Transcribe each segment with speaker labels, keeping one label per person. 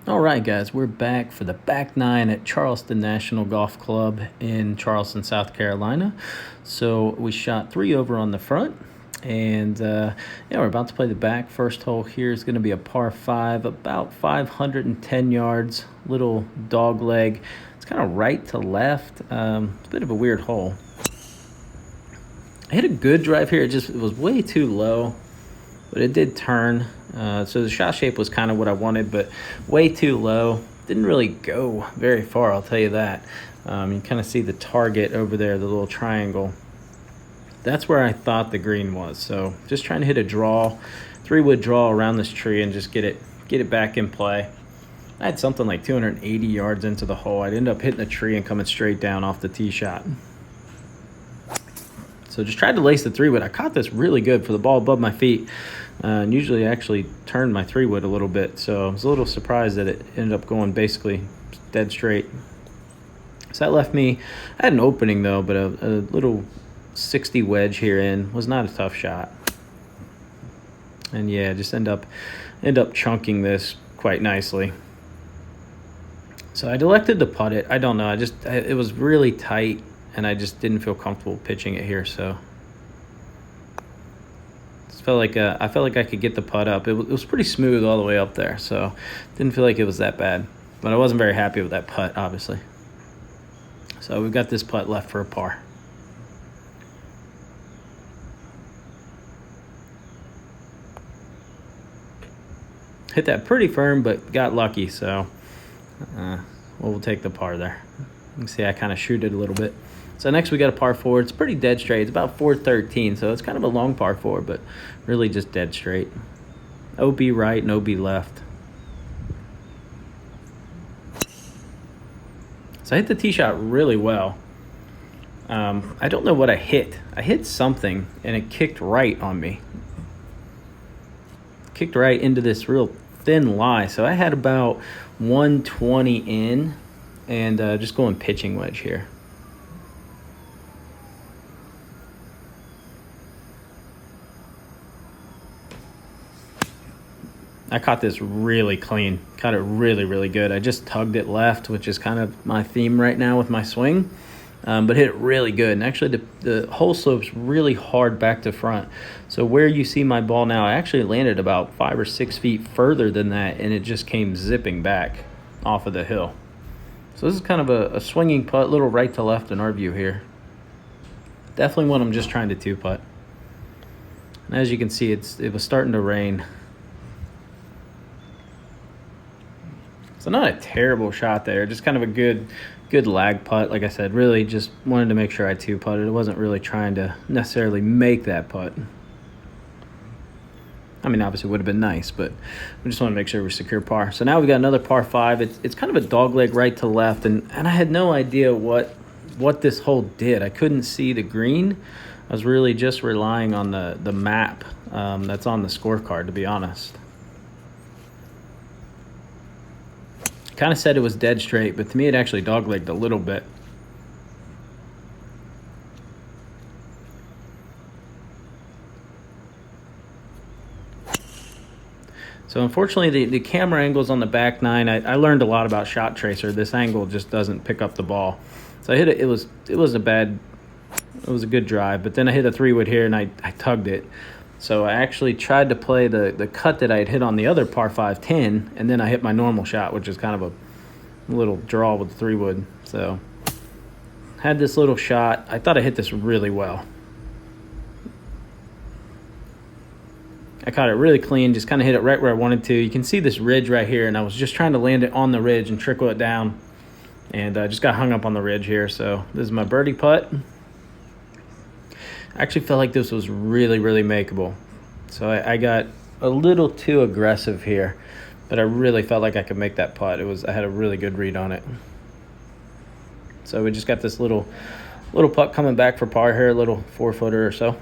Speaker 1: All right, guys, we're back for the back nine at Charleston National Golf Club in Charleston, South Carolina. So we shot 3 over on the front, and yeah, we're about to play the back. First hole here is going to be a par 5, about 510 yards, little dog leg. It's kind of right to left. It's a bit of a weird hole. I hit a good drive here. It was way too low, but it did turn. So the shot shape was kind of what I wanted, but way too low. Didn't really go very far, I'll tell you that. You kind of see the target over there, the little triangle. That's where I thought the green was. So just trying to hit a draw, 3-wood draw around this tree and just get it back in play. I had something like 280 yards into the hole. I'd end up hitting the tree and coming straight down off the tee shot. So just tried to lace the 3-wood. I caught this really good for the ball above my feet. And usually I actually turned my 3-wood a little bit. So I was a little surprised that it ended up going basically dead straight. So that left me, I had an opening though, but a little 60 wedge here in was not a tough shot. And yeah, just end up chunking this quite nicely. So I elected to putt it. I don't know. It was really tight, and I just didn't feel comfortable pitching it here. So I felt like I could get the putt up. It was pretty smooth all the way up there, so didn't feel like it was that bad. But I wasn't very happy with that putt, obviously. So we've got this putt left for a par. Hit that pretty firm, but got lucky, so we'll take the par there. You can see I kind of shoot it a little bit. So next we got a par 4. It's pretty dead straight. It's about 413, so it's kind of a long par 4, but really just dead straight. OB right and OB left. So I hit the tee shot really well. I don't know what I hit. I hit something, and it kicked right on me. Kicked right into this real thin lie. So I had about 120 in, and just going pitching wedge here. I caught this really clean. Caught it really, really good. I just tugged it left, which is kind of my theme right now with my swing, but hit it really good. And actually, the hole slope's really hard back to front. So where you see my ball now, I actually landed about 5 or 6 feet further than that, and it just came zipping back off of the hill. So this is kind of a swinging putt, little right to left in our view here. Definitely one I'm just trying to 2-putt. And as you can see, it was starting to rain. So not a terrible shot there, just kind of a good lag putt. Like I said, really just wanted to make sure I 2-putted. I wasn't really trying to necessarily make that putt. I mean, obviously it would have been nice, but we just want to make sure we secure par. So now we got another par 5. It's kind of a dog leg right to left, and I had no idea what this hole did. I couldn't see the green. I was really just relying on the map that's on the scorecard, to be honest. Kind of said it was dead straight, but to me it actually doglegged a little bit. So unfortunately, the camera angles on the back nine, I learned a lot about Shot Tracer. This angle just doesn't pick up the ball. So I hit it. It was a good drive, but then I hit a 3-wood here and I tugged it. So I actually tried to play the cut that I had hit on the other par 5 10, and then I hit my normal shot, which is kind of a little draw with the 3-wood. So had this little shot. I thought I hit this really well. I caught it really clean, just kind of hit it right where I wanted to. You can see this ridge right here, and I was just trying to land it on the ridge and trickle it down, and I just got hung up on the ridge here. So this is my birdie putt. I actually felt like this was really, really makeable. So I got a little too aggressive here, but I really felt like I could make that putt. I had a really good read on it. So we just got this little putt coming back for par here, a little 4-footer or so.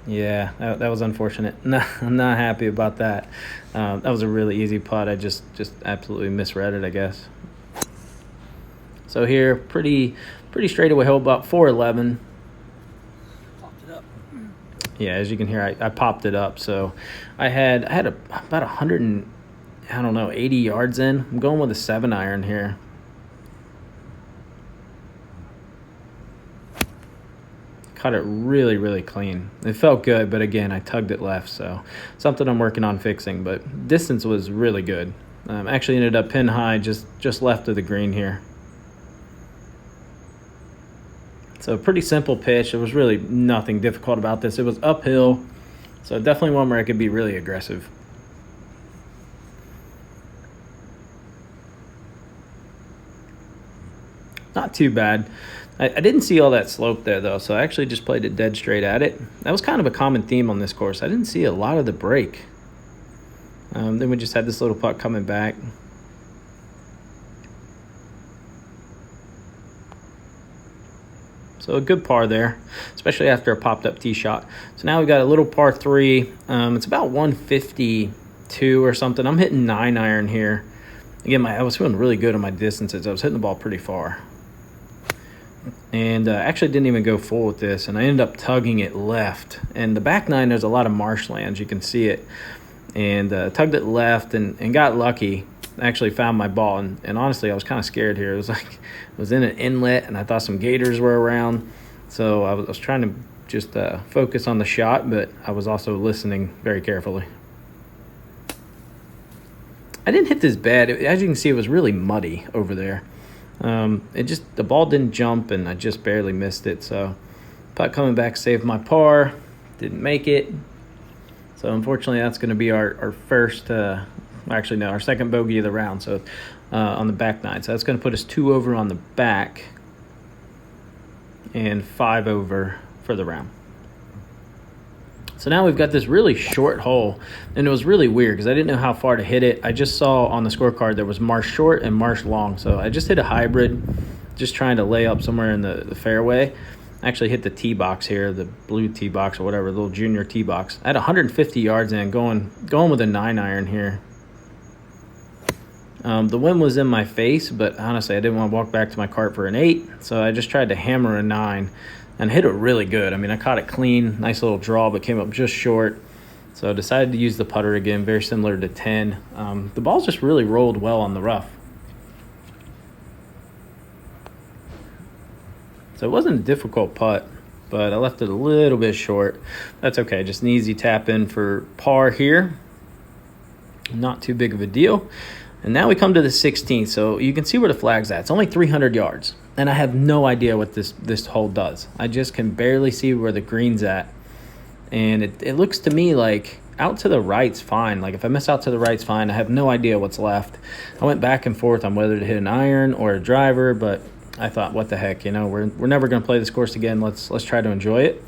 Speaker 1: Yeah, that was unfortunate. No, I'm not happy about that. That was a really easy putt. I just absolutely misread it, I guess. So here, pretty straightaway hole, about 411. Yeah, as you can hear, I popped it up. So I had about 100 and, I don't know, 80 yards in. I'm going with a 7-iron here. Cut it really, really clean. It felt good, but again, I tugged it left, so something I'm working on fixing. But distance was really good. Actually ended up pin high, just left of the green here. So pretty simple pitch. There was really nothing difficult about this. It was uphill, so definitely one where I could be really aggressive. Not too bad. I didn't see all that slope there, though, so I actually just played it dead straight at it. That was kind of a common theme on this course. I didn't see a lot of the break. Then we just had this little putt coming back. So a good par there, especially after a popped-up tee shot. So now we've got a little par 3. It's about 152 or something. I'm hitting 9-iron here. Again, I was feeling really good on my distances. I was hitting the ball pretty far. And actually didn't even go full with this, and I ended up tugging it left. And the back 9, there's a lot of marshlands. You can see it. And tugged it left and got lucky. Actually found my ball, and honestly, I was kind of scared here. It was like it was in an inlet, and I thought some gators were around. So I was trying to just focus on the shot, but I was also listening very carefully. I didn't hit this bad. As you can see, it was really muddy over there. The ball didn't jump, and I just barely missed it. So putt coming back saved my par. Didn't make it. So unfortunately, that's going to be our first, actually no, our second bogey of the round. So on the back 9. So that's going to put us 2 over on the back and 5 over for the round. So now we've got this really short hole, and it was really weird because I didn't know how far to hit it. I just saw on the scorecard there was marsh short and marsh long, so I just hit a hybrid, just trying to lay up somewhere in the fairway. I actually hit the tee box here, the blue tee box or whatever, the little junior tee box. I had 150 yards in, going with a 9-iron here. The wind was in my face, but honestly, I didn't want to walk back to my cart for an 8, so I just tried to hammer a 9. And hit it really good. I mean, I caught it clean, nice little draw, but came up just short. So I decided to use the putter again, very similar to 10. The ball just really rolled well on the rough. So it wasn't a difficult putt, but I left it a little bit short. That's okay, just an easy tap in for par here. Not too big of a deal. And now we come to the 16th, so you can see where the flag's at. It's only 300 yards, and I have no idea what this hole does. I just can barely see where the green's at, and it looks to me like out to the right's fine. Like if I miss out to the right's fine. I have no idea what's left. I went back and forth on whether to hit an iron or a driver, but I thought, what the heck, we're never going to play this course again. Let's try to enjoy it.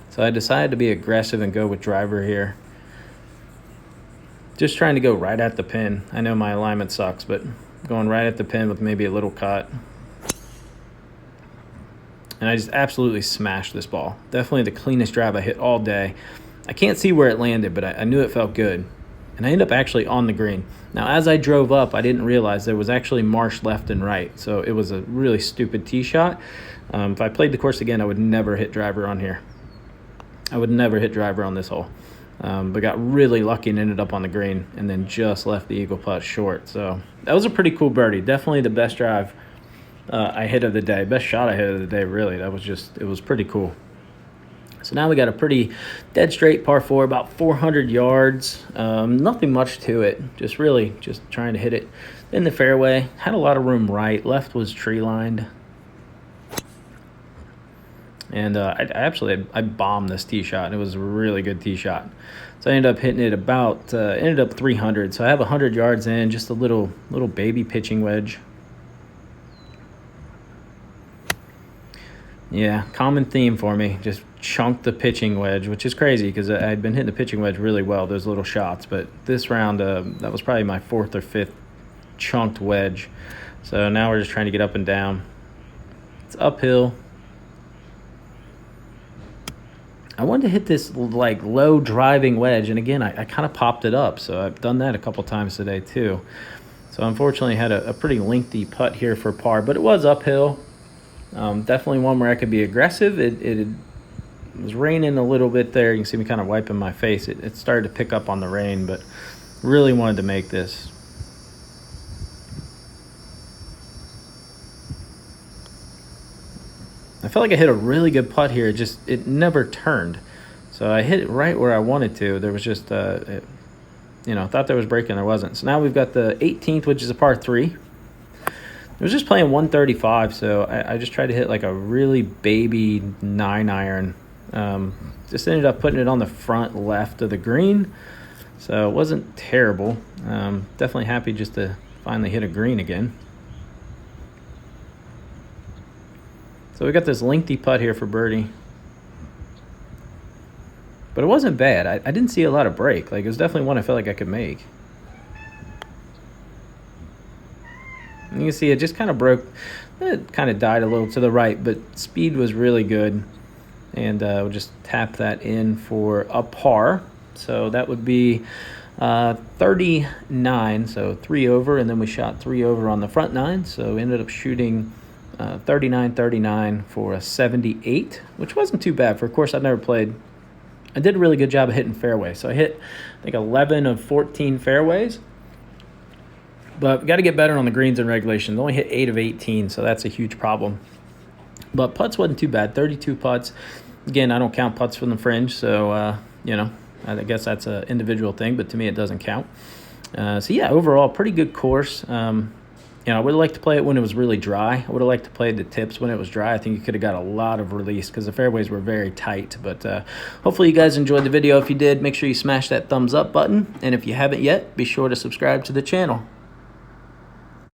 Speaker 1: So I decided to be aggressive and go with driver here. Just trying to go right at the pin. I know my alignment sucks, but going right at the pin with maybe a little cut. And I just absolutely smashed this ball. Definitely the cleanest drive I hit all day. I can't see where it landed, but I knew it felt good. And I ended up actually on the green. Now, as I drove up, I didn't realize there was actually marsh left and right. So it was a really stupid tee shot. If I played the course again, I would never hit driver on here. I would never hit driver on this hole. But got really lucky and ended up on the green, and then just left the eagle putt short. So that was a pretty cool birdie. Definitely the best drive I hit of the day. Best shot I hit of the day, really. It was pretty cool. So now we got a pretty dead straight par 4, about 400 yards. Nothing much to it. Just trying to hit it in the fairway. Had a lot of room right. Left was tree lined. And I bombed this tee shot. It was a really good tee shot. So I ended up hitting it ended up 300. So I have 100 yards in, just a little baby pitching wedge. Yeah, common theme for me. Just chunked the pitching wedge, which is crazy because I'd been hitting the pitching wedge really well, those little shots. But this round, that was probably my 4th or 5th chunked wedge. So now we're just trying to get up and down. It's uphill. I wanted to hit this like low driving wedge, and again, I kind of popped it up. So I've done that a couple times today too. So unfortunately, had a pretty lengthy putt here for par, but it was uphill. Definitely one where I could be aggressive. It was raining a little bit there. You can see me kind of wiping my face. It started to pick up on the rain, but really wanted to make this. I felt like I hit a really good putt here. It never turned. So I hit it right where I wanted to. There was just, thought there was breaking, there wasn't. So now we've got the 18th, which is a par 3. I was just playing 135, so I just tried to hit like a really baby 9-iron. Just ended up putting it on the front left of the green, so it wasn't terrible. Definitely happy just to finally hit a green again. So we got this lengthy putt here for birdie. But it wasn't bad. I didn't see a lot of break. Like, it was definitely one I felt like I could make. And you can see it just kind of broke. It kind of died a little to the right, but speed was really good. And we'll just tap that in for a par. So that would be 39, so 3 over, and then we shot 3 over on the front 9. So we ended up shooting 39 for a 78, which wasn't too bad. For a course I've never played. I did a really good job of hitting fairways. So I hit, I think, 11 of 14 fairways. But we got to get better on the greens in regulation. Only hit 8 of 18, so that's a huge problem. But putts wasn't too bad, 32 putts. Again, I don't count putts from the fringe, so, I guess that's an individual thing, but to me it doesn't count. So, yeah, overall, pretty good course. I would have liked to play it when it was really dry. I would have liked to play the tips when it was dry. I think you could have got a lot of release because the fairways were very tight. But hopefully you guys enjoyed the video. If you did, make sure you smash that thumbs up button. And if you haven't yet, be sure to subscribe to the channel.